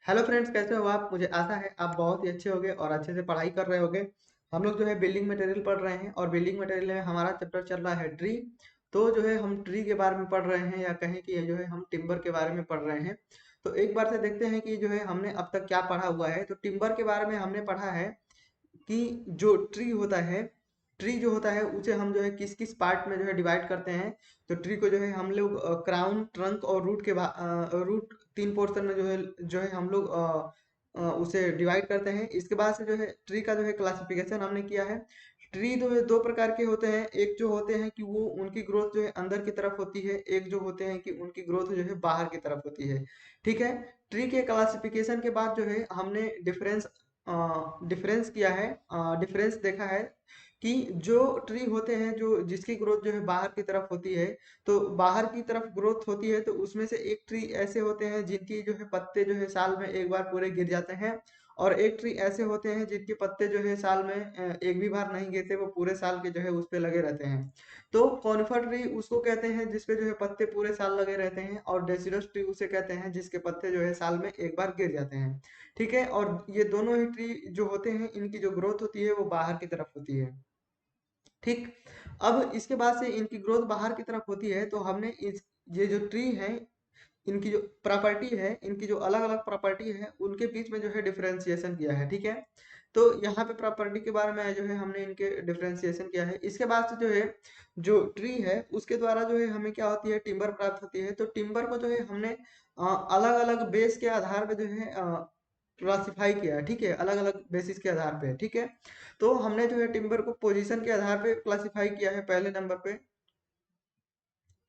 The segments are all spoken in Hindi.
हेलो फ्रेंड्स, कैसे हो आप? मुझे आशा है आप बहुत ही अच्छे होंगे और अच्छे से पढ़ाई कर रहे होंगे। हम लोग जो है बिल्डिंग मटेरियल पढ़ रहे हैं और बिल्डिंग मटेरियल में हमारा चैप्टर चल रहा है ट्री। तो जो है हम ट्री के बारे में पढ़ रहे हैं या कहें कि जो है हम टिम्बर के बारे में पढ़ रहे हैं। तो एक बार से देखते हैं कि जो है हमने अब तक क्या पढ़ा हुआ है। तो टिम्बर के बारे में हमने पढ़ा है कि जो ट्री होता है, ट्री जो होता है उसे हम जो है किस किस पार्ट में जो है डिवाइड करते हैं। तो ट्री को जो है हम लोग क्राउन, ट्रंक और रूट के रूट तीन पोर्शन में जो है हम लोग उसे डिवाइड करते हैं। इसके बाद से जो है ट्री का जो है क्लासिफिकेशन हमने किया है। ट्री जो है दो प्रकार के होते हैं। एक जो होते हैं कि वो उनकी ग्रोथ जो है अंदर की तरफ होती है, एक जो होते हैं कि उनकी ग्रोथ जो है बाहर की तरफ होती है। ठीक है। ट्री के क्लासिफिकेशन के बाद जो है हमने डिफरेंस किया है, डिफरेंस देखा है कि जो ट्री होते हैं जो जिसकी ग्रोथ जो है बाहर की तरफ होती है। तो बाहर की तरफ ग्रोथ होती है तो उसमें से एक ट्री ऐसे होते हैं जिनकी जो है पत्ते जो है साल में एक बार पूरे गिर जाते हैं। और एक ट्री ऐसे होते हैं जिनके पत्ते जो है साल में एक भी बार नहीं गिरते, वो पूरे साल के जो है उस पे लगे रहते हैं। तो कॉनिफर ट्री उसको कहते हैं जिसपे जो है पत्ते पूरे साल लगे रहते हैं, और डेसिडस ट्री उसे कहते हैं जिसके पत्ते जो है साल में एक बार गिर जाते हैं। ठीक है। और ये दोनों ही ट्री जो होते हैं इनकी जो ग्रोथ होती है वो बाहर की तरफ होती है। ठीक। अब इसके बाद से इनकी ग्रोथ बाहर की तरफ होती है तो हमने इस ये जो ट्री है इनकी जो प्रॉपर्टी है, इनकी जो अलग अलग प्रॉपर्टी है उनके बीच में जो है डिफरेंशिएशन किया है। ठीक है। तो यहाँ पे प्रॉपर्टी के बारे में जो है हमने इनके डिफरेंशिएशन किया है। इसके बाद से जो है जो ट्री है उसके द्वारा जो है हमें क्या होती है, टिम्बर प्राप्त होती है। तो टिम्बर को जो है हमने अलग अलग बेस के आधार पे जो है क्लासिफाई किया है। ठीक है, अलग अलग बेसिस के आधार पे। ठीक है। तो हमने जो है टिम्बर को पोजीशन के आधार पे क्लासिफाई किया है पहले नंबर पे।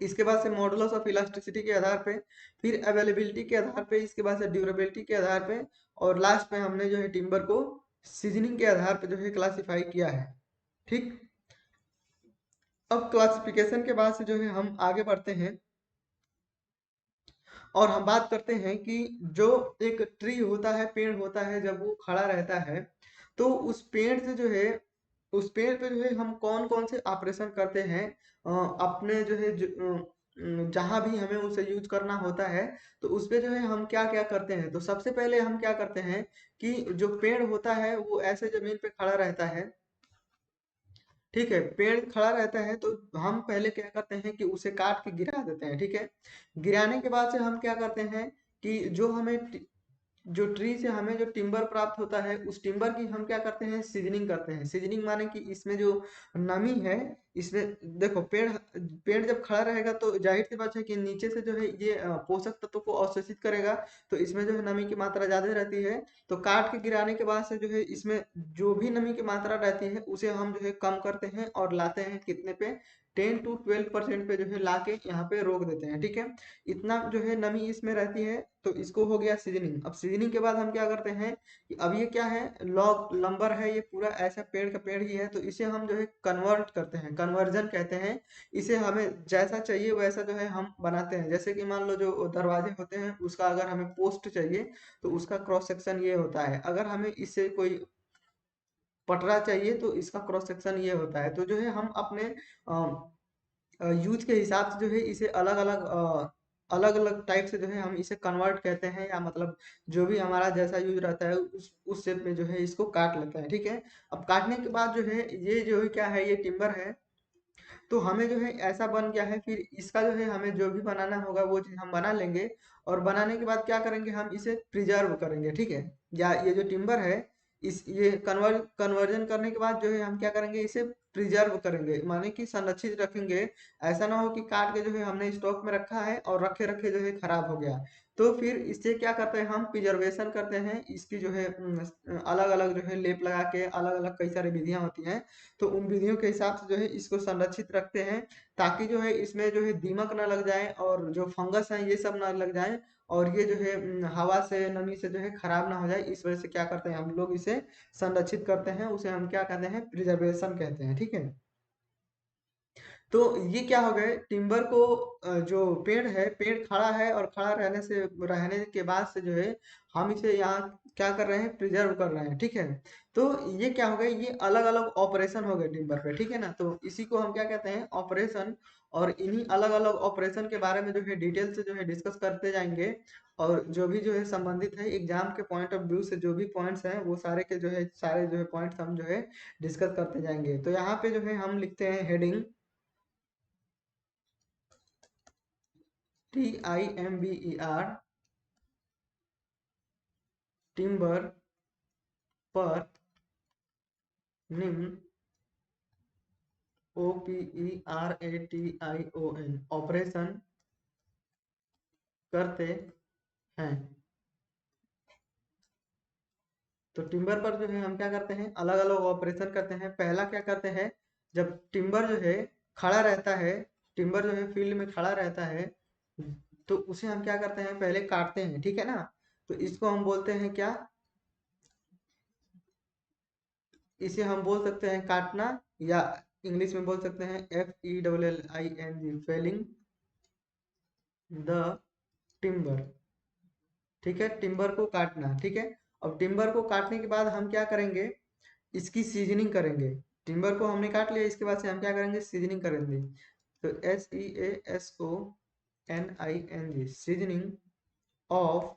इसके बाद से मॉडुलस ऑफ इलास्टिसिटी के आधार पे, फिर अवेलेबिलिटी के आधार पे, इसके बाद से ड्यूरेबिलिटी के आधार पे, और लास्ट में हमने जो है टिम्बर को सीजनिंग के आधार पे जो है क्लासिफाई किया है। ठीक। अब क्लासिफिकेशन के बाद से जो है हम आगे बढ़ते हैं और हम बात करते हैं कि जो एक ट्री होता है, पेड़ होता है, जब वो खड़ा रहता है तो उस पेड़ से जो है उस पेड़ पे जो है हम कौन कौन से ऑपरेशन करते हैं। अपने जो है जहाँ भी हमें उसे यूज करना होता है तो उस पे जो है हम क्या क्या करते हैं। तो सबसे पहले हम क्या करते हैं कि जो पेड़ होता है वो ऐसे जमीन पे खड़ा रहता है। ठीक है, पेड़ खड़ा रहता है तो हम पहले क्या करते हैं कि उसे काट के गिरा देते हैं। ठीक है। गिराने के बाद से हम क्या करते हैं कि जो ट्री से हमें जो टिम्बर प्राप्त होता है उस टिम्बर की हम क्या करते हैं, सीजनिंग करते हैं। सीजनिंग माने कि इसमें जो नमी है, इसमें देखो पेड़ पेड़ जब खड़ा रहेगा तो जाहिर सी बात है कि नीचे से जो है ये पोषक तत्व को अवशोषित करेगा। तो इसमें जो है नमी की मात्रा ज्यादा रहती है। तो काट के गिराने के बाद से जो है इसमें जो भी नमी की मात्रा रहती है उसे हम जो है कम करते हैं और लाते हैं कितने पे, 10 to 12% पे जो है लाके यहाँ पे रोक देते हैं। ठीक है। इतना जो है नमी इसमें रहती है। तो इसको हो गया सीजनिंग। अब सीजनिंग के बाद हम क्या करते हैं कि अब ये क्या है, लॉग लंबर है, ये पूरा ऐसा पेड़ का पेड़ ही है तो इसे हम जो है कन्वर्ट करते हैं, कन्वर्जन कहते हैं। इसे हमें जैसा चाहिए वैसा जो है हम बनाते हैं। जैसे कि मान लो जो दरवाजे होते हैं उसका अगर हमें पोस्ट चाहिए तो उसका क्रॉस सेक्शन ये होता है। अगर हमें इससे कोई पटरा चाहिए तो इसका क्रॉस सेक्शन ये होता है। तो जो है हम अपने यूज के हिसाब से जो है इसे अलग अलग अलग अलग टाइप से जो है हम इसे कन्वर्ट कहते हैं, या मतलब जो भी हमारा जैसा यूज रहता है उस शेप में जो है इसको काट लेते हैं। ठीक है। अब काटने के बाद जो है ये जो है क्या है, ये टिम्बर है। तो हमें जो है ऐसा बन गया है, फिर इसका जो है हमें जो भी बनाना होगा वो चीज हम बना लेंगे। और बनाने के बाद क्या करेंगे, हम इसे प्रिजर्व करेंगे। ठीक है। या ये जो टिम्बर है, इस ये कन्वर्जन करने के बाद जो है हम क्या करेंगे, इसे प्रिजर्व करेंगे, माने कि संरक्षित रखेंगे। ऐसा ना हो कि काट के जो है हमने स्टॉक में रखा है और रखे रखे जो है खराब हो गया। तो फिर इससे क्या करते हैं, हम प्रिजर्वेशन करते हैं इसकी जो है अलग अलग जो है लेप लगा के, अलग अलग कई सारी विधियां होती हैं। तो उन विधियों के हिसाब से जो है इसको संरक्षित रखते हैं, ताकि जो है इसमें जो है दीमक ना लग जाए और जो फंगस है ये सब ना लग जाए। और ये जो है हवा से, नमी से जो है खराब ना हो जाए। इस वजह से क्या करते हैं, हम लोग इसे संरक्षित करते हैं। उसे हम क्या कहते हैं, प्रिजर्वेशन कहते हैं। ठीक है। तो ये क्या हो गए, टिम्बर को जो पेड़ है, पेड़ खड़ा है और खड़ा रहने के बाद से जो है हम इसे यहाँ क्या कर रहे हैं, प्रिजर्व कर रहे हैं। ठीक है। तो ये क्या हो गए, ये अलग अलग ऑपरेशन हो गए टिम्बर पे। ठीक है ना। तो इसी को हम क्या कहते हैं, ऑपरेशन। और इन्हीं अलग अलग ऑपरेशन के बारे में जो है डिटेल से जो है डिस्कस करते जाएंगे। और जो भी जो है संबंधित है एग्जाम के पॉइंट ऑफ व्यू से, जो भी पॉइंट्स हैं वो सारे के जो है सारे जो है पॉइंट्स हम जो है डिस्कस करते जाएंगे। तो यहाँ पे जो है हम लिखते हैं हेडिंग TIMBER, टिम्बर पर निम्न OPERATION ऑपरेशन करते हैं। तो टिम्बर पर जो है हम क्या करते हैं, अलग अलग ऑपरेशन करते हैं। पहला क्या करते हैं, जब टिम्बर जो है खड़ा रहता है, टिम्बर जो है फील्ड में खड़ा रहता है, तो उसे हम क्या करते हैं, पहले काटते हैं, ठीक है ना। तो इसको हम बोलते हैं क्या, इसे हम बोल सकते हैं काटना, या इंग्लिश में बोल सकते हैं FELLING, फेलिंग द टिम्बर। ठीक है, टिम्बर को काटना, ठीक है। अब टिम्बर को काटने के बाद हम क्या करेंगे, इसकी सीजनिंग करेंगे। टिम्बर को हमने काट लिया, इसके बाद से हम क्या करेंगे, सीजनिंग करेंगे। तो SEASONING, सीजनिंग ऑफ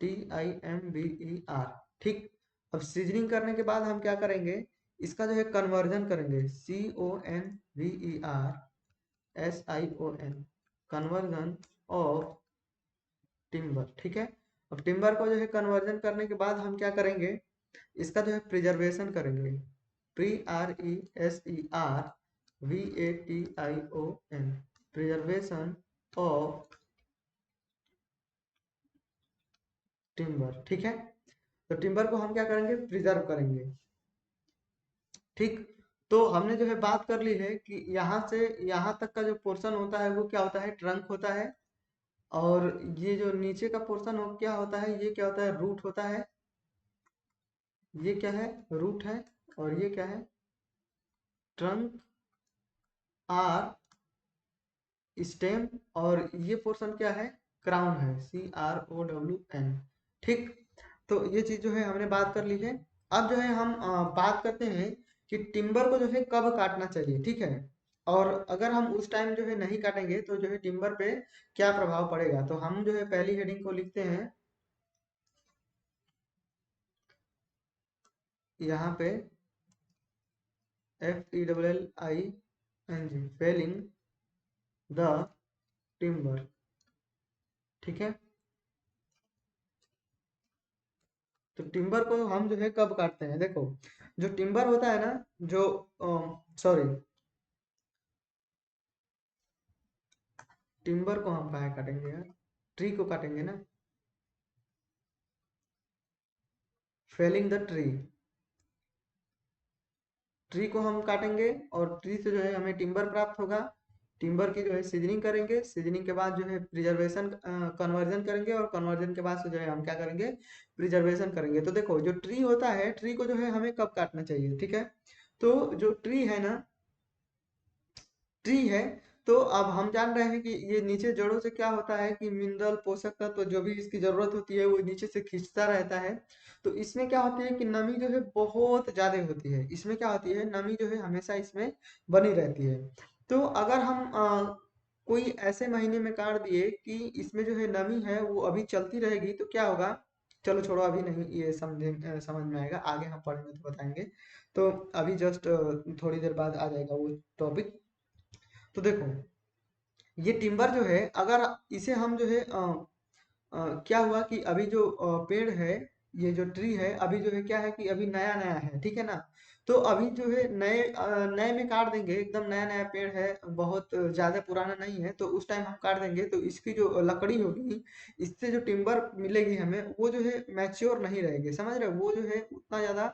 TIMBER। ठीक, अब सीजनिंग करने के बाद हम क्या करेंगे, इसका जो है कन्वर्जन करेंगे, CONVERSION, कन्वर्जन ऑफ टिम्बर। ठीक है, अब टिम्बर को जो है कन्वर्जन करने के बाद हम क्या करेंगे, इसका जो है प्रिजर्वेशन करेंगे, PRESERVATION, प्रिजर्वेशन ऑफ टिम्बर। ठीक है, तो टिम्बर को हम क्या करेंगे, प्रिजर्व करेंगे। ठीक, तो हमने जो है बात कर ली है कि यहाँ से यहाँ तक का जो पोर्शन होता है वो क्या होता है, ट्रंक होता है। और ये जो नीचे का पोर्शन हो क्या होता है, ये क्या होता है, रूट होता है। ये क्या है, रूट है। और ये क्या है, ट्रंक आर स्टेम। और ये पोर्शन क्या है, क्राउन है, CROWN। ठीक, तो ये चीज जो है हमने बात कर ली है। अब जो है हम बात करते हैं कि टिम्बर को जो है कब काटना चाहिए, ठीक है। और अगर हम उस टाइम जो है नहीं काटेंगे तो जो है टिम्बर पे क्या प्रभाव पड़ेगा। तो हम जो है पहली हेडिंग को लिखते हैं यहाँ पे FELLING, फेलिंग द टिम्बर। ठीक है, तो टिम्बर को हम जो है कब काटते हैं, देखो जो टिम्बर होता है ना, जो सॉरी, टिम्बर को हम कहाँ काटेंगे यार, ट्री को काटेंगे ना, फेलिंग द ट्री, ट्री को हम काटेंगे। और ट्री से जो है हमें टिम्बर प्राप्त होगा। टिम्बर की जो है सीजनिंग करेंगे, सीजनिंग के बाद जो है प्रिजर्वेशन कन्वर्जन करेंगे, और कन्वर्जन के बाद से जो है हम क्या करेंगे, प्रिजर्वेशन करेंगे। तो देखो जो ट्री होता है, ट्री को जो है हमें कब काटना चाहिए, ठीक है। तो जो ट्री है ना, ट्री है, तो अब हम जान रहे हैं कि ये नीचे जड़ों से क्या होता है कि मिनरल पोषक तत्व जो भी इसकी जरूरत होती है वो नीचे से खींचता रहता है। तो इसमें क्या होती है कि नमी जो है बहुत ज्यादा होती है, इसमें क्या होती है, नमी जो है हमेशा इसमें बनी रहती है। तो अगर हम कोई ऐसे महीने में काट दिए कि इसमें जो है नमी है वो अभी चलती रहेगी, तो क्या होगा, चलो छोड़ो अभी नहीं, ये समझ में आएगा, आगे हम पढ़ेंगे तो बताएंगे। तो अभी जस्ट थोड़ी देर बाद आ जाएगा वो टॉपिक। तो देखो ये टिम्बर जो है, अगर इसे हम जो है क्या हुआ कि अभी जो पेड़ है, ये जो ट्री है अभी जो है क्या है कि अभी नया नया है, ठीक है ना। तो अभी जो है नए में काट देंगे, एकदम नया नया पेड़ है, बहुत ज्यादा पुराना नहीं है, तो उस टाइम हम काट देंगे तो इसकी जो लकड़ी होगी, इससे जो टिम्बर मिलेगी हमें, वो जो है मैच्योर नहीं रहेगी, समझ रहे हो, वो जो है उतना ज्यादा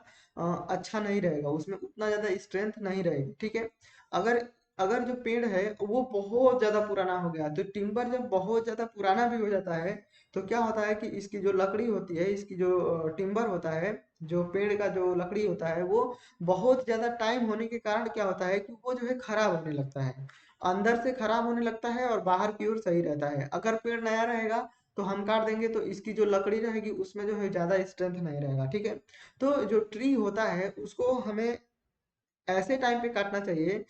अच्छा नहीं रहेगा, उसमें उतना ज्यादा स्ट्रेंथ नहीं रहेगी, ठीक है। अगर अगर जो पेड़ है वो बहुत ज्यादा पुराना हो गया, तो टिम्बर जब बहुत ज्यादा पुराना भी हो जाता है, तो क्या होता है कि इसकी जो लकड़ी होती है, इसकी जो टिम्बर होता है, जो पेड़ का जो लकड़ी होता है, वो बहुत ज्यादा टाइम होने के कारण क्या होता है कि वो जो है खराब होने लगता है, अंदर से खराब होने लगता है और बाहर की ओर सही रहता है। अगर पेड़ नया रहेगा तो हम काट देंगे तो इसकी जो लकड़ी रहेगी उसमें जो है ज्यादा स्ट्रेंथ नहीं रहेगा, ठीक है। तो जो ट्री होता है उसको हमें ऐसे टाइम पे काटना चाहिए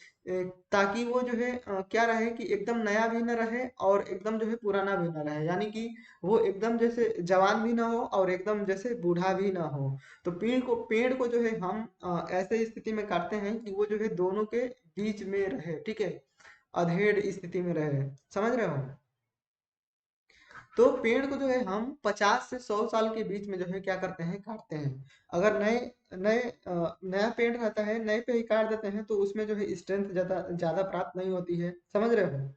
ताकि वो जो है क्या रहे कि एकदम नया भी ना रहे और एकदम जो है पुराना भी ना रहे, यानी कि वो एकदम जैसे जवान भी ना हो और एकदम जैसे बूढ़ा भी ना हो। तो पेड़ को जो है हम ऐसे स्थिति में काटते हैं कि वो जो है दोनों के बीच में रहे, ठीक है, अधेड़ स्थिति में रहे। समझ रहे हो? तो पेड़ को जो है हम 50 से 100 साल के बीच में जो है क्या करते हैं, काटते हैं। अगर नए नए नया पेड़ रहता है, नए पे ही काट देते हैं तो उसमें जो है स्ट्रेंथ ज्यादा ज्यादा प्राप्त नहीं होती है। समझ रहे हो?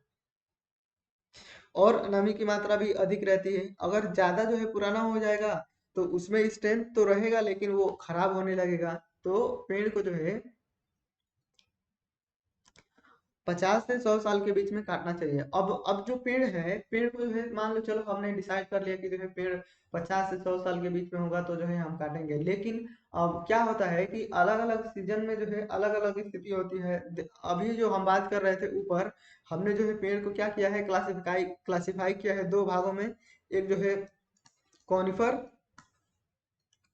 और नमी की मात्रा भी अधिक रहती है। अगर ज्यादा जो है पुराना हो जाएगा तो उसमें स्ट्रेंथ तो रहेगा लेकिन वो खराब होने लगेगा। तो पेड़ को जो है 50 से 100 साल के बीच में काटना चाहिए। अब जो पेड़ है, पेड़ को जो है मान लो, चलो हमने डिसाइड कर लिया कि जो है पेड़ 50 से 100 साल के बीच में होगा तो जो है हम काटेंगे। लेकिन अब क्या होता है कि अलग अलग सीजन में जो है अलग अलग स्थिति होती है। अभी जो हम बात कर रहे थे ऊपर, हमने जो है पेड़ को क्या किया है, क्लासिफाई क्लासिफाई किया है दो भागों में। एक जो है कॉनिफर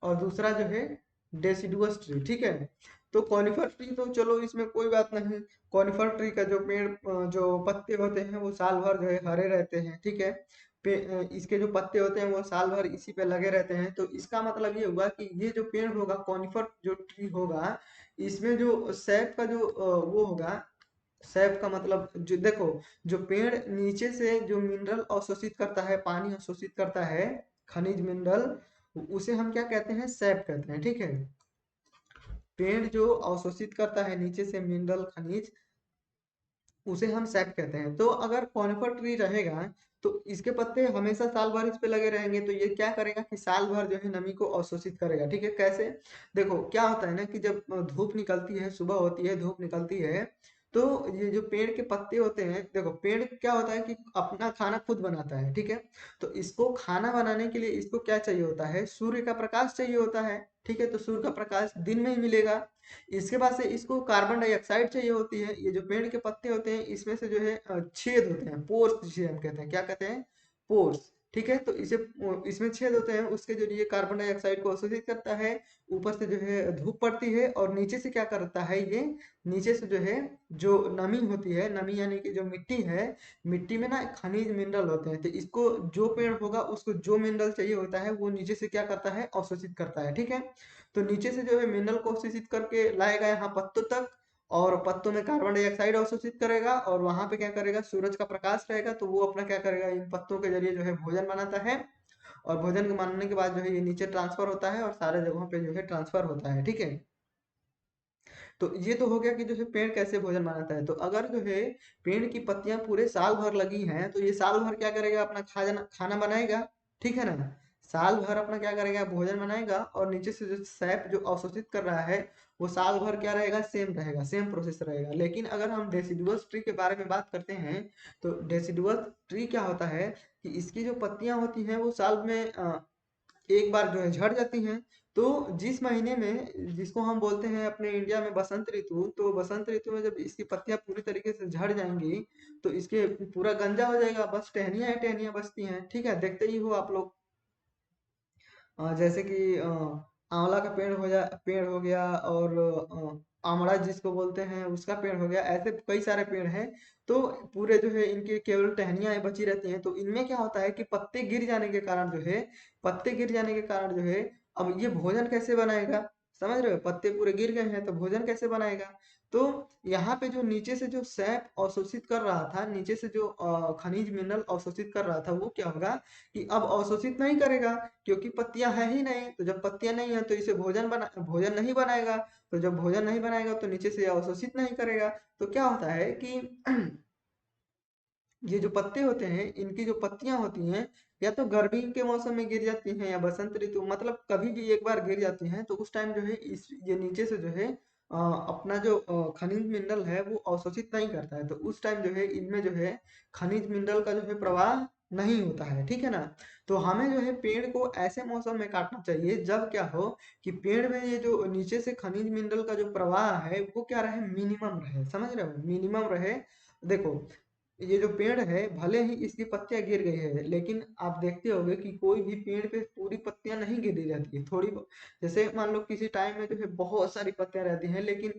और दूसरा जो है डेसिडुअस ट्री, ठीक है। तो कॉनिफर ट्री तो चलो इसमें कोई बात नहीं। कॉनिफर ट्री का जो पेड़ जो पत्ते होते हैं वो साल भर जो है हरे रहते हैं, ठीक है। इसके जो पत्ते होते हैं वो साल भर इसी पे लगे रहते हैं। तो इसका मतलब ये हुआ कि ये जो पेड़ होगा, कॉनिफर जो ट्री होगा, इसमें जो सैप का जो वो होगा, सैप का मतलब जो देखो, जो पेड़ नीचे से जो मिनरल अवशोषित करता है, पानी अवशोषित करता है, खनिज मिनरल, उसे हम क्या कहते हैं, सैप कहते हैं, ठीक है। पेड़ जो अवशोषित करता है नीचे से मिनरल खनिज, उसे हम सैप कहते हैं। तो अगर कॉनिफर ट्री रहेगा तो इसके पत्ते हमेशा साल भर इस पे लगे रहेंगे, तो ये क्या करेगा कि साल भर जो है नमी को अवशोषित करेगा, ठीक है। कैसे? देखो क्या होता है ना कि जब धूप निकलती है, सुबह होती है, धूप निकलती है, तो ये जो पेड़ के पत्ते होते हैं, देखो पेड़ क्या होता है कि अपना खाना खुद बनाता है, ठीक है। तो इसको खाना बनाने के लिए इसको क्या चाहिए होता है, सूर्य का प्रकाश चाहिए होता है, ठीक है। तो सूर्य का प्रकाश दिन में ही मिलेगा। इसके बाद से इसको कार्बन डाइऑक्साइड चाहिए होती है। ये जो पेड़ के पत्ते होते हैं इसमें से जो है छेद होते हैं, पोर्स जिसे हम कहते हैं, क्या कहते हैं, पोर्स, ठीक है। तो इसे इसमें छेद होते हैं, उसके जरिए कार्बन डाइऑक्साइड को अवशोषित करता है। ऊपर से जो है धूप पड़ती है और नीचे से क्या करता है ये, नीचे से जो है जो नमी होती है, नमी यानी कि जो मिट्टी है, मिट्टी में ना खनिज मिनरल होते हैं। तो इसको जो पेड़ होगा उसको जो मिनरल चाहिए होता है वो नीचे से क्या करता है, अवशोषित करता है, ठीक है। तो नीचे से जो है मिनरल को अवशोषित करके लाएगा यहाँ पत्तों तक, और पत्तों में कार्बन डाइऑक्साइड अवशोषित करेगा, और वहां पे क्या करेगा, सूरज का प्रकाश रहेगा तो वो अपना क्या करेगा, इन पत्तों के जरिए जो है भोजन बनाता है। और भोजन के बनाने के बाद जो है ये नीचे ट्रांसफर होता है और सारे जगहों पे जो है ट्रांसफर होता है, ठीक है। तो ये तो हो गया कि जो है पेड़ कैसे भोजन बनाता है। तो अगर जो है पेड़ की पत्तियां पूरे साल भर लगी हैं तो ये साल भर क्या करेगा, अपना खाना खाना बनाएगा, ठीक है ना। साल भर अपना क्या करेगा, भोजन बनाएगा, और नीचे से जो सैप जो अवशोषित कर रहा है वो साल भर क्या रहेगा, सेम रहेगा, सेम प्रोसेस रहेगा। लेकिन अगर हम डेसिडुअस ट्री के बारे में बात करते हैं तो डेसिडुअस ट्री क्या होता है कि इसकी जो पत्तियां होती हैं वो साल में एक बार जो है झड़ जाती हैं। तो जिस महीने में, जिसको हम बोलते हैं अपने इंडिया में बसंत ऋतु, तो बसंत ऋतु में जब इसकी पत्तियां पूरी तरीके से झड़ जाएंगी तो इसके पूरा गंजा हो जाएगा, बस टहनियां ही टहनियां बचती हैं, ठीक है। देखते ही हो आप लोग, जैसे कि आंवला का पेड़ हो गया, और आमड़ा जिसको बोलते हैं उसका पेड़ हो गया, ऐसे कई सारे पेड़ हैं। तो पूरे जो है इनकी केवल टहनियां ही बची रहती हैं। तो इनमें क्या होता है कि पत्ते गिर जाने के कारण जो है, पत्ते गिर जाने के कारण जो है, अब ये भोजन कैसे बनाएगा, समझ रहे हो, पत्ते पूरे गिर गए हैं तो भोजन कैसे बनाएगा। तो यहाँ पे जो नीचे से जो सैप अवशोषित कर रहा था, नीचे से जो खनिज मिनरल अवशोषित कर रहा था, वो क्या होगा कि अब अवशोषित नहीं करेगा, क्योंकि पत्तियां है ही नहीं। तो जब पत्तियां नहीं है तो इसे भोजन नहीं बनाएगा। तो जब भोजन नहीं बनाएगा तो नीचे से अवशोषित नहीं करेगा। तो क्या होता है कि ये जो पत्ते होते हैं, इनकी जो पत्तियां होती हैं, या तो गर्मी के मौसम में गिर जाती हैं या बसंत ऋतु, मतलब कभी भी एक बार गिर जाती हैं। तो उस टाइम जो है इस ये नीचे से जो है अपना जो खनिज मिनरल है वो अवशोषित नहीं करता है। तो उस टाइम जो है इनमें जो है खनिज मिनरल का जो है प्रवाह नहीं होता है, ठीक है ना। तो हमें जो है पेड़ को ऐसे मौसम में काटना चाहिए जब क्या हो कि पेड़ में ये जो नीचे से खनिज मिनरल का जो प्रवाह है वो क्या रहे, मिनिमम रहे। समझ रहे हो, मिनिमम रहे। देखो ये जो पेड़ है भले ही इसकी पत्तियां गिर गई है, लेकिन आप देखते होंगे कि कोई भी पेड़ पे पूरी पत्तियां नहीं गिरी रहती है, जैसे मान लो किसी टाइम में जो है बहुत सारी पत्तियां रहती हैं, लेकिन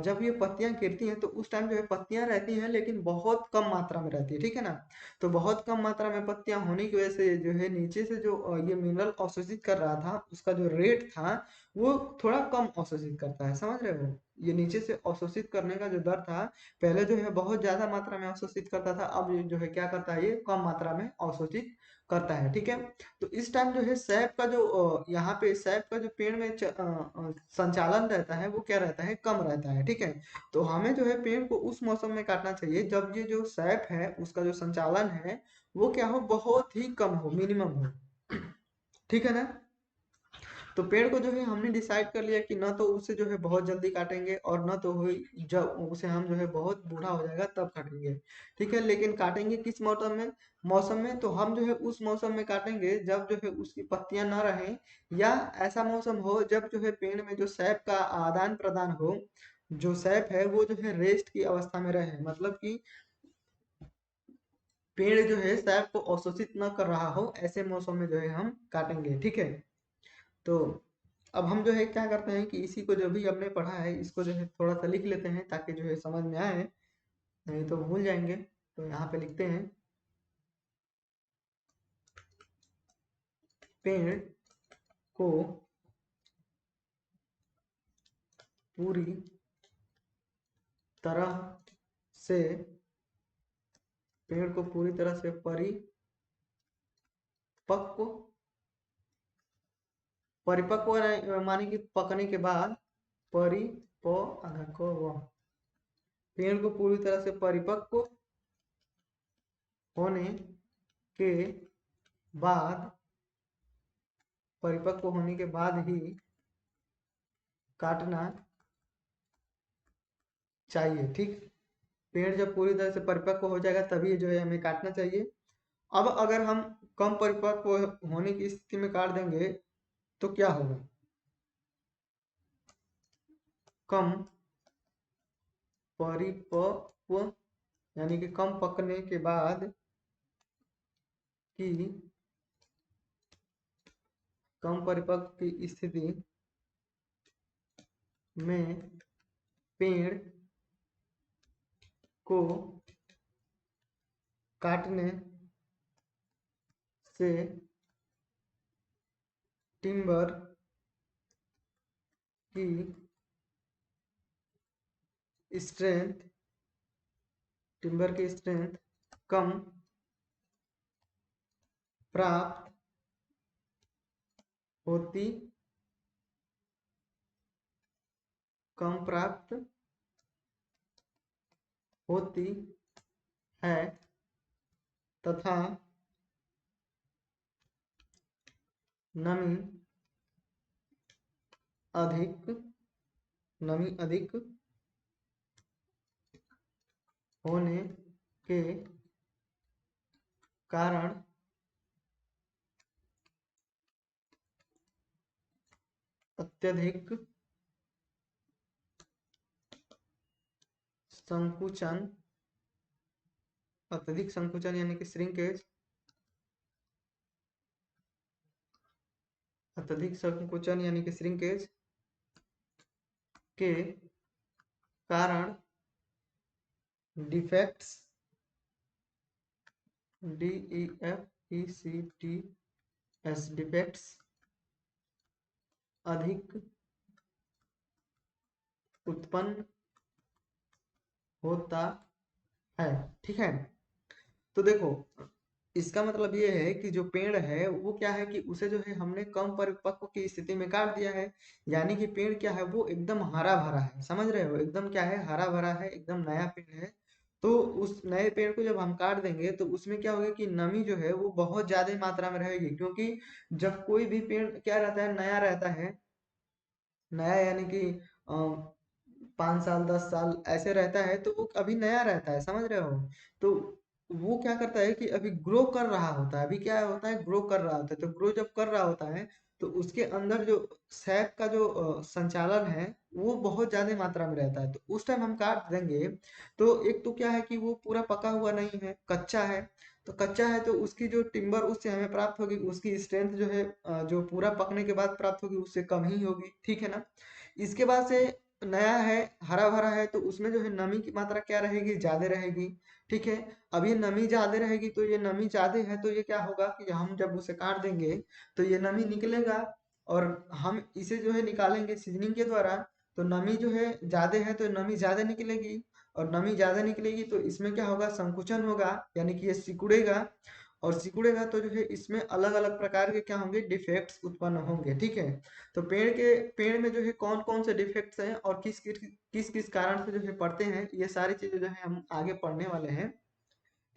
जब ये पत्तियां गिरती हैं तो उस टाइम जो है पत्तियां रहती हैं लेकिन बहुत कम मात्रा में रहती है, ठीक है ना। तो बहुत कम मात्रा में पत्तियां होने की वजह से जो है नीचे से जो ये मिनरल अवशोषित कर रहा था, उसका जो रेट था वो थोड़ा कम अवशोषित करता है, समझ रहे हो। ये नीचे से अवशोषित करने का जो दर था, पहले जो है बहुत ज्यादा मात्रा में अवशोषित करता था, अब ये जो है क्या करता है, ये कम मात्रा में अवशोषित करता है, ठीक है। तो इस टाइम जो है सैप का जो यहाँ पे सैप का जो पेड़ में संचालन रहता है वो क्या रहता है, कम रहता है, ठीक है। तो हमें जो है पेड़ को उस मौसम में काटना चाहिए जब ये जो सैप है उसका जो संचालन है वो क्या हो, बहुत ही कम हो, मिनिमम हो, ठीक है ना। तो पेड़ को जो है हमने डिसाइड कर लिया कि ना तो उसे जो है बहुत जल्दी काटेंगे और ना तो हो जब उसे हम जो है बहुत बूढ़ा हो जाएगा तब काटेंगे, ठीक है। लेकिन काटेंगे किस मौसम में तो हम जो है उस मौसम में काटेंगे जब जो है उसकी पत्तियां ना रहें, या ऐसा मौसम हो जब जो है पेड़ में जो सैप का आदान प्रदान हो, जो सैप है वो जो है रेस्ट की अवस्था में रहे, मतलब कि पेड़ जो है सैप को अवशोषित न कर रहा हो, ऐसे मौसम में जो है हम काटेंगे, ठीक है। तो अब हम जो है क्या करते हैं कि इसी को जो भी हमने पढ़ा है इसको जो है थोड़ा सा लिख लेते हैं ताकि जो है समझ में आए, नहीं तो भूल जाएंगे। तो यहाँ पे लिखते हैं, पेड़ को पूरी तरह से पेड़ को पूरी तरह से परिपक्व परिपक्व माने कि पकने के बाद, परिपक्व, पेड़ को पूरी तरह से परिपक्व होने के बाद, परिपक्व होने के बाद ही काटना चाहिए, ठीक। पेड़ जब पूरी तरह से परिपक्व हो जाएगा तभी जो है हमें काटना चाहिए। अब अगर हम कम परिपक्व होने की स्थिति में काट देंगे तो क्या होगा, कम परिपक्व यानी कि कम पकने के बाद की, कम परिपक्व की स्थिति में पेड़ को काटने से टिम्बर की स्ट्रेंथ, टिम्बर की स्ट्रेंथ कम प्राप्त होती, कम प्राप्त होती है तथा नमी अधिक, नमी अधिक होने के कारण अत्यधिक संकुचन, अत्यधिक संकुचन यानी कि श्रिंकेज, अत्यधिक संकुचन यानी कि श्रिंकेज के कारण डिफेक्ट्स, DEFECTS, डिफेक्ट्स अधिक उत्पन्न होता है, ठीक है। तो देखो इसका मतलब ये है कि जो पेड़ है वो क्या है कि उसे जो है हमने कम परिपक्व की स्थिति में काट दिया है, यानी कि पेड़ क्या है वो एकदम हरा भरा है, समझ रहे हो, एकदम क्या है, हरा भरा है, एकदम नया पेड़ है। तो उस नए पेड़ को जब हम काट देंगे तो उसमें क्या होगा कि नमी जो है वो बहुत ज्यादा मात्रा में रहेगी, क्योंकि जब कोई भी पेड़ क्या रहता है, नया रहता है, नया यानी कि 5 साल 10 साल ऐसे रहता है तो वो अभी नया रहता है, समझ रहे हो। तो वो क्या करता है कि अभी ग्रो कर रहा होता है, अभी क्या होता है, ग्रो कर रहा होता है। तो ग्रो जब कर रहा होता है तो उसके अंदर जो सैप का जो संचालन है वो बहुत ज्यादा मात्रा में रहता है। तो उस टाइम हम काट देंगे तो एक तो क्या है कि वो पूरा पका हुआ नहीं है, कच्चा है। तो कच्चा है तो उसकी जो टिम्बर उससे हमें प्राप्त होगी, उसकी स्ट्रेंथ जो है जो पूरा पकने के बाद प्राप्त होगी उससे कम ही होगी, ठीक है ना। इसके बाद से नया है, हरा भरा है, तो उसमें जो है नमी की मात्रा क्या रहेगी, ज्यादा रहेगी, ठीक है। अब ये नमी ज्यादा रहेगी तो ये नमी ज्यादा है तो ये क्या होगा कि हम जब उसे काट देंगे तो ये नमी निकलेगा, और हम इसे जो है निकालेंगे सीजनिंग के द्वारा। तो नमी जो है ज्यादा है तो नमी ज्यादा निकलेगी, और नमी ज्यादा निकलेगी तो इसमें क्या होगा, संकुचन होगा, यानी कि ये सिकुड़ेगा। और सिकुड़ेगा तो जो है इसमें अलग अलग प्रकार के क्या होंगे, डिफेक्ट्स उत्पन्न होंगे, ठीक है। तो पेड़ में जो है कौन कौन से डिफेक्ट्स हैं और किस किस कारण से जो है पड़ते हैं, ये सारी चीजें जो है हम आगे पढ़ने वाले हैं,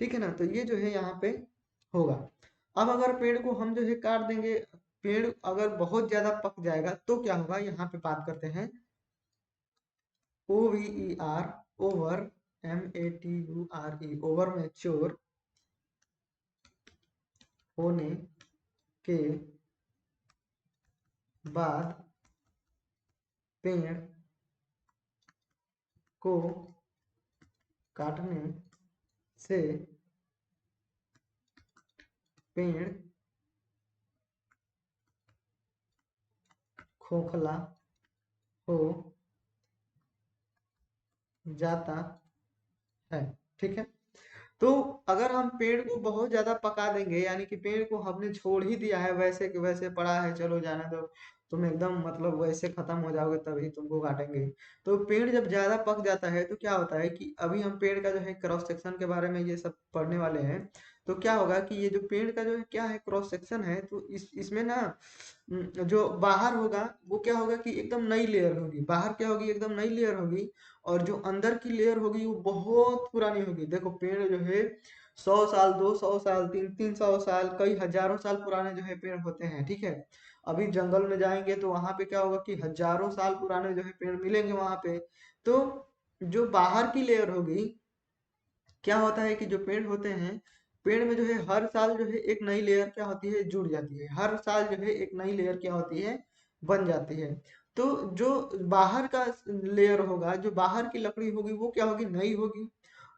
ठीक है ना। तो ये जो है यहाँ पे होगा। अब अगर पेड़ को हम जो है काट देंगे, पेड़ अगर बहुत ज्यादा पक जाएगा तो क्या होगा, यहाँ पे बात करते हैं। OVER, over, MATURE, over mature होने के बाद पेड़ को काटने से पेड़ खोखला हो जाता है, ठीक है। तो अगर हम पेड़ को बहुत ज्यादा पका देंगे, यानी कि पेड़ को हमने छोड़ ही दिया है वैसे कि वैसे पड़ा है, चलो जाने दो, तुम एकदम मतलब वैसे खत्म हो जाओगे तभी तुमको काटेंगे। तो पेड़ जब ज्यादा पक जाता है तो क्या होता है कि अभी हम पेड़ का जो है क्रॉस सेक्शन के बारे में ये सब पढ़ने वाले हैं। तो क्या होगा कि ये जो पेड़ का जो है क्या है, क्रॉस सेक्शन है, तो इसमें ना जो बाहर होगा वो क्या होगा कि एकदम नई लेयर होगी, बाहर क्या होगी, एकदम नई लेयर होगी। और जो अंदर की लेयर होगी वो बहुत पुरानी होगी। देखो पेड़ जो है 100 साल, 200 साल, 300 साल, कई हजारों साल पुराने जो है पेड़ होते हैं, ठीक है। अभी जंगल में जाएंगे तो वहां पे क्या होगा कि हजारों साल पुराने जो है पेड़ मिलेंगे वहां पे। तो जो बाहर की लेयर होगी, क्या होता है कि जो पेड़ होते हैं, पेड़ में जो है हर साल जो है एक नई लेयर क्या होती है, जुड़ जाती है, हर साल जो है एक नई लेयर क्या होती है, बन जाती है। तो जो बाहर का लेयर होगा, जो बाहर की लकड़ी होगी वो क्या होगी, नई होगी।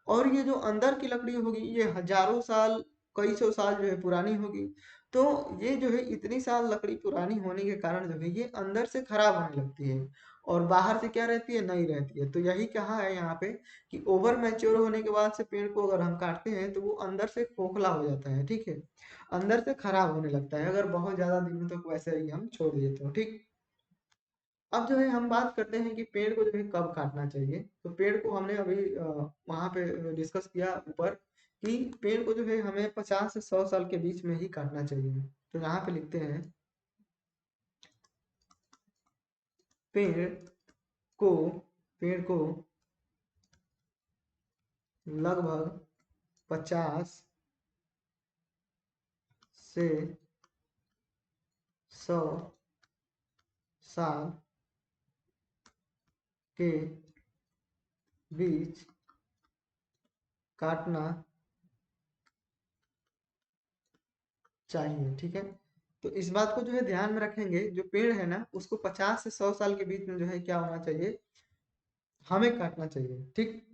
और ये जो अंदर की लकड़ी होगी ये हजारों साल, कई सौ साल जो है पुरानी होगी। तो ये जो है इतनी साल लकड़ी पुरानी होने के कारण जो है ये अंदर से खराब होने लगती है, और बाहर से क्या रहती है, नई रहती है। तो यही कहा है यहाँ पे कि ओवर मैच्योर होने के बाद से पेड़ को अगर हम काटते हैं तो वो अंदर से खोखला हो जाता है, ठीक है, अंदर से खराब होने लगता है अगर बहुत ज्यादा दिनों तक वैसे ही हम छोड़ दिए तो, ठीक। अब जो है हम बात करते हैं कि पेड़ को जो है कब काटना चाहिए। तो पेड़ को हमने अभी वहां पे डिस्कस किया ऊपर कि पेड़ को जो है हमें 50 से 100 साल के बीच में ही काटना चाहिए। तो यहाँ पे लिखते हैं, पेड़ को पेड़ को लगभग 50 से 100 साल के बीच काटना चाहिए, ठीक है। तो इस बात को जो है ध्यान में रखेंगे, जो पेड़ है ना उसको 50 से 100 साल के बीच में जो है क्या होना चाहिए, हमें काटना चाहिए, ठीक।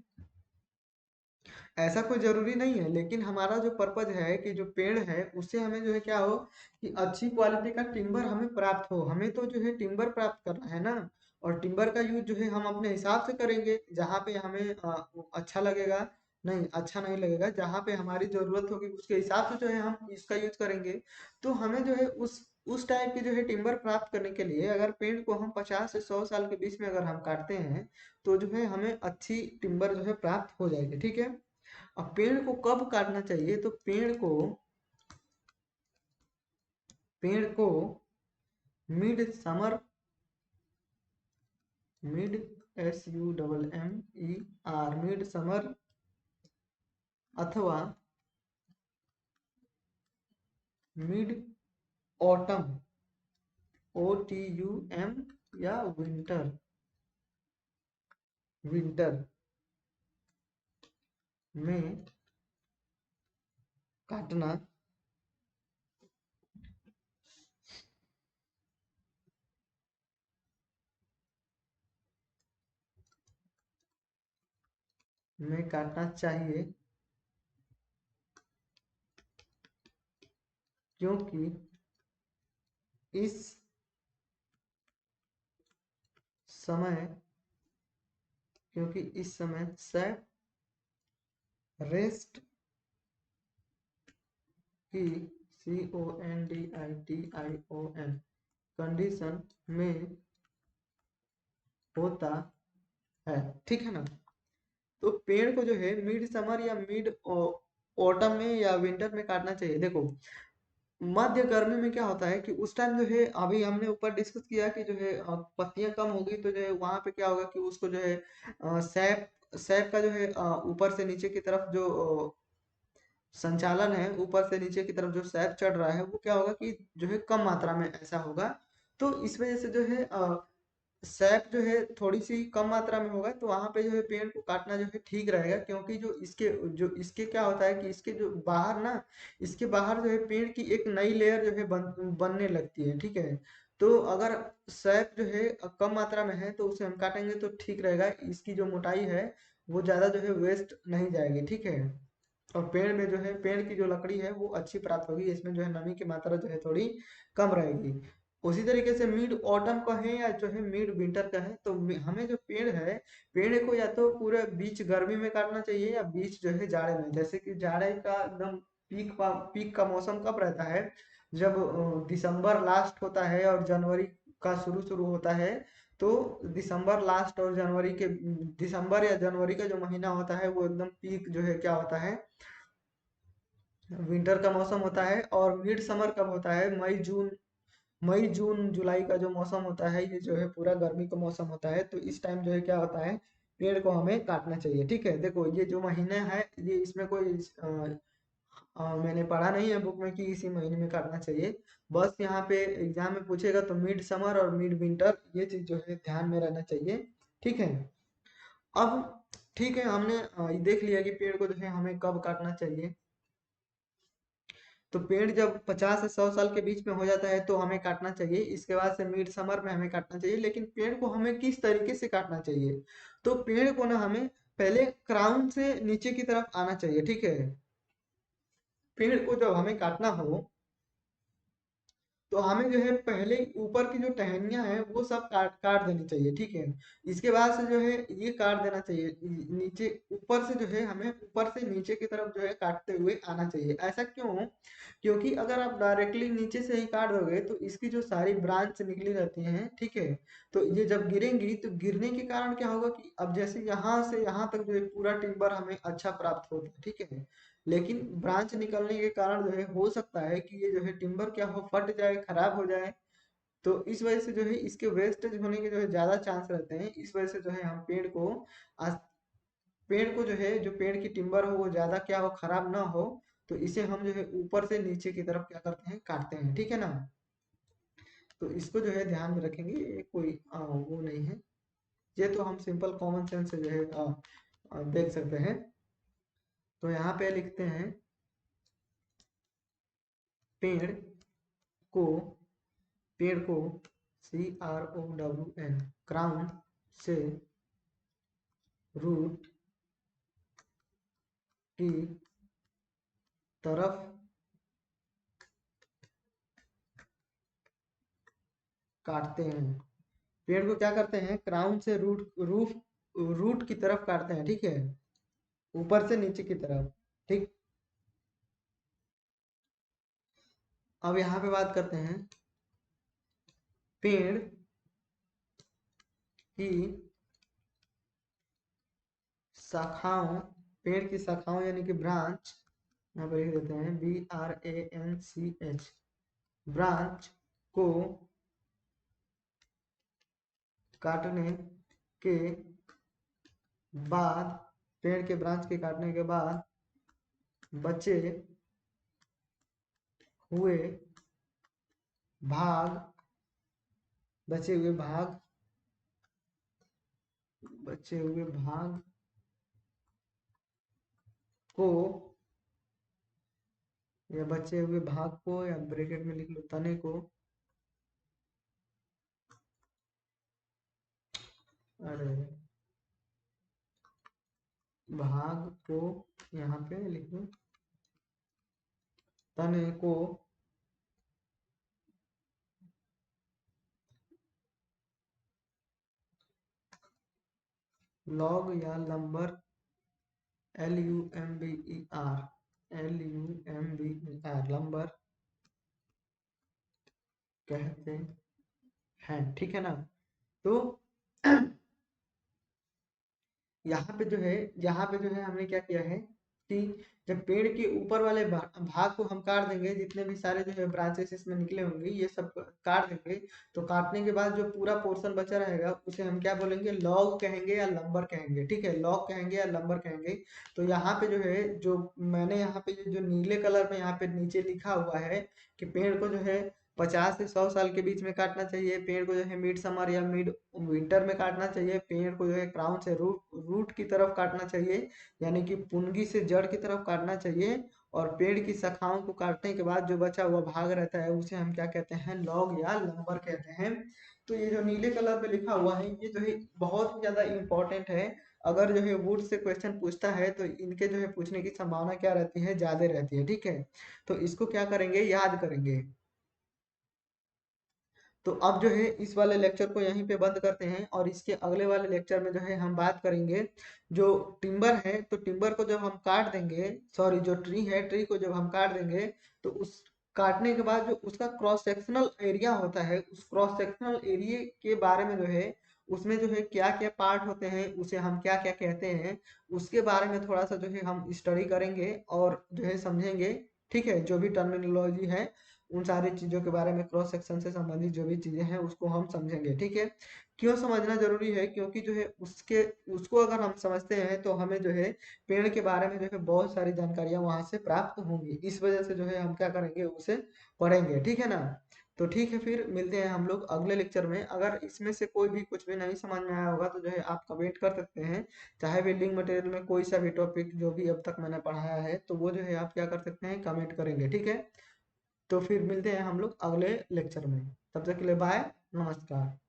ऐसा कोई जरूरी नहीं है, लेकिन हमारा जो पर्पज है कि जो पेड़ है उससे हमें जो है क्या हो कि अच्छी क्वालिटी का टिम्बर हमें प्राप्त हो, हमें तो जो है टिम्बर प्राप्त करना है ना। और टिम्बर का यूज जो है हम अपने हिसाब से करेंगे, जहाँ पे हमें अच्छा लगेगा, नहीं अच्छा नहीं लगेगा, जहाँ पे हमारी जरूरत होगी उसके हिसाब से जो है हम इसका यूज करेंगे। तो हमें जो है उस टाइप की जो है टिम्बर प्राप्त करने के लिए अगर पेड़ को हम 50 से 100 साल के बीच में अगर हम काटते हैं तो जो है हमें अच्छी टिम्बर जो है प्राप्त हो जाएगी, ठीक है। अब पेड़ को कब काटना चाहिए, तो पेड़ को mid summer, mid SUMMER, mid summer अथवा मिड ऑटम, OTUM, या विंटर में काटना, में काटना चाहिए क्योंकि इस समय क्योंकि इस समय रेस्ट की CONDITION कंडीशन में होता है, ठीक है ना। तो पेड़ को जो है मिड समर या मिड ऑटम में या विंटर में काटना चाहिए। देखो मध्य गर्मी में क्या होता है कि उस टाइम जो है, अभी हमने ऊपर डिस्कस किया कि जो है पत्तियां कम होगी तो जो है वहां पे क्या होगा कि उसको जो है सैप सैप का जो है ऊपर से नीचे की तरफ जो संचालन है, ऊपर से नीचे की तरफ जो सैप चढ़ रहा है वो क्या होगा कि जो है कम मात्रा में ऐसा होगा। तो इस वजह से जो है सैप जो है थोड़ी सी कम मात्रा में होगा, तो वहां पे जो है पेड़ को काटना जो है ठीक रहेगा। क्योंकि जो इसके क्या होता है कि इसके जो बाहर ना, इसके बाहर जो है पेड़ की एक नई लेयर जो है बनने लगती है, ठीक है। तो अगर सैप जो है कम मात्रा में है तो उसे हम काटेंगे तो ठीक रहेगा, इसकी जो मोटाई है वो ज्यादा जो है वेस्ट नहीं जाएगी, ठीक है। और पेड़ में जो है पेड़ की जो लकड़ी है वो अच्छी प्राप्त होगी, इसमें जो है नमी की मात्रा जो है थोड़ी कम रहेगी। उसी तरीके से मिड ऑटम का है या जो है मिड विंटर का है, तो हमें जो पेड़ है, पेड़ को या तो पूरे बीच गर्मी में काटना चाहिए या बीच जो है जाड़े में। जैसे कि जाड़े का एकदम पीक का मौसम कब रहता है, जब दिसंबर लास्ट होता है और जनवरी का शुरू शुरू होता है। तो दिसंबर लास्ट और जनवरी के दिसंबर या जनवरी का जो महीना होता है वो एकदम पीक जो है क्या होता है, विंटर का मौसम होता है। और मिड समर कब होता है, मई जून जुलाई का जो मौसम होता है, ये जो है पूरा गर्मी का मौसम होता है। तो इस टाइम जो है क्या होता है, पेड़ को हमें काटना चाहिए, ठीक है। देखो ये जो महीने है, ये इसमें कोई मैंने पढ़ा नहीं है बुक में कि इसी महीने में काटना चाहिए। बस यहाँ पे एग्जाम में पूछेगा तो मिड समर और मिड विंटर ये चीज जो है ध्यान में रहना चाहिए, ठीक है। अब ठीक है, हमने ये देख लिया कि पेड़ को जो है हमें कब काटना चाहिए। तो पेड़ जब 50 से 100 साल के बीच में हो जाता है तो हमें काटना चाहिए। इसके बाद से मिड समर में हमें काटना चाहिए। लेकिन पेड़ को हमें किस तरीके से काटना चाहिए, तो पेड़ को ना हमें पहले क्राउन से नीचे की तरफ आना चाहिए, ठीक है। पेड़ को जब हमें काटना हो तो हमें जो है पहले ऊपर की जो टहनियां हैं वो सब काट काट देनी चाहिए, ठीक है। इसके बाद से जो है ये काट देना चाहिए नीचे, ऊपर से जो है हमें ऊपर से नीचे की तरफ जो है काटते हुए आना चाहिए। ऐसा क्यों, क्योंकि अगर आप डायरेक्टली नीचे से ही काट दोगे तो इसकी जो सारी ब्रांच निकली रहती हैं, ठीक है, तो ये जब गिरेंगी तो गिरने के कारण क्या होगा कि अब जैसे यहाँ से यहाँ तक जो है पूरा टिम्बर हमें अच्छा प्राप्त होता है, ठीक है। लेकिन ब्रांच निकलने के कारण जो है हो सकता है कि ये जो है टिम्बर क्या हो, फट जाए, खराब हो जाए। तो इस वजह से जो है इसके वेस्टेज होने के जो है ज्यादा चांस रहते हैं। इस वजह से जो है हम आज पेड़ को जो है जो पेड़ की टिम्बर हो वो ज्यादा क्या हो, खराब ना हो। तो इसे हम जो है ऊपर से नीचे की तरफ क्या करते हैं, काटते हैं, ठीक है ना। तो इसको जो है ध्यान में रखेंगे, ये कोई वो नहीं है। ये तो हम सिंपल कॉमन सेंस से जो है देख सकते हैं। तो यहाँ पे लिखते हैं पेड़ को पेड़ को CROWN क्राउन से रूट की तरफ काटते हैं। पेड़ को क्या करते हैं, क्राउन से रूट की तरफ काटते हैं, ठीक है, ऊपर से नीचे की तरफ, ठीक। अब यहाँ पे बात करते हैं पेड़ की शाखाओं पेड़ की शाखाओं यानी कि ब्रांच, यहाँ पे लिख देते हैं BRANCH, ब्रांच को काटने के बाद, पेड़ के ब्रांच के काटने के बाद बचे हुए भाग बचे हुए भाग बचे हुए भाग को या बचे हुए भाग को, या ब्रैकेट में लिख लो तने को। अरे भाग को यहाँ पे लिखो, तने को लॉग या लंबर, LUMBER लंबर कहते हैं, ठीक है ना। तो यहाँ पे जो है, यहाँ पे जो है हमने क्या किया है कि जब पेड़ के ऊपर वाले भाग को हम काट देंगे, जितने भी सारे जो है ब्रांचेस इसमें निकले होंगे ये सब काट देंगे, तो काटने के बाद जो पूरा पोर्शन बचा रहेगा उसे हम क्या बोलेंगे, लॉग कहेंगे या लंबर कहेंगे, ठीक है, लॉग कहेंगे या लंबर कहेंगे। तो यहाँ पे जो है, जो मैंने यहाँ पे जो नीले कलर में यहाँ पे नीचे लिखा हुआ है कि पेड़ को जो है 50 से 100 साल के बीच में काटना चाहिए, पेड़ को जो है मिड समर या मिड विंटर में काटना चाहिए, पेड़ को जो है क्राउन से रूट रूट की तरफ काटना चाहिए, यानी कि पुंगी से जड़ की तरफ काटना चाहिए, और पेड़ की शाखाओं को काटने के बाद जो बचा हुआ भाग रहता है उसे हम क्या कहते हैं, लॉग या लंबर कहते हैं। तो ये जो नीले कलर पे लिखा हुआ है ये जो है बहुत ही ज्यादा इंपॉर्टेंट है। अगर जो है वुड से क्वेश्चन पूछता है तो इनके जो है पूछने की संभावना क्या रहती है, ज्यादा रहती है, ठीक है। तो इसको क्या करेंगे, याद करेंगे। तो अब जो है इस वाले लेक्चर को यहीं पे बंद करते हैं, और इसके अगले वाले लेक्चर में जो है हम बात करेंगे जो टिम्बर है। तो टिम्बर को जब हम काट देंगे, सॉरी जो ट्री है, ट्री को जब हम काट देंगे तो उस काटने के बाद जो उसका क्रॉस सेक्शनल एरिया होता है, उस क्रॉस सेक्शनल एरिया के बारे में जो है, उसमें जो है क्या क्या पार्ट होते हैं, उसे हम क्या क्या कहते हैं, उसके बारे में थोड़ा सा जो है हम स्टडी करेंगे और जो है समझेंगे, ठीक है। जो भी टर्मिनोलॉजी है उन सारी चीजों के बारे में, क्रॉस सेक्शन से संबंधित जो भी चीजें हैं उसको हम समझेंगे, ठीक है। क्यों समझना जरूरी है, क्योंकि जो है उसके उसको अगर हम समझते हैं तो हमें जो है पेड़ के बारे में जो है बहुत सारी जानकारियां वहां से प्राप्त होंगी, इस वजह से जो है हम क्या करेंगे, उसे पढ़ेंगे, ठीक है ना। तो ठीक है, फिर मिलते हैं हम लोग अगले लेक्चर में। अगर इसमें से कोई भी कुछ भी नहीं समझ में आया होगा तो जो है आप कमेंट कर सकते हैं, चाहे बिल्डिंग मटेरियल में कोई सा भी टॉपिक जो भी अब तक मैंने पढ़ाया है तो वो जो है आप क्या कर सकते हैं, कमेंट करेंगे, ठीक है। तो फिर मिलते हैं हम लोग अगले लेक्चर में, तब तक के लिए बाय, नमस्कार।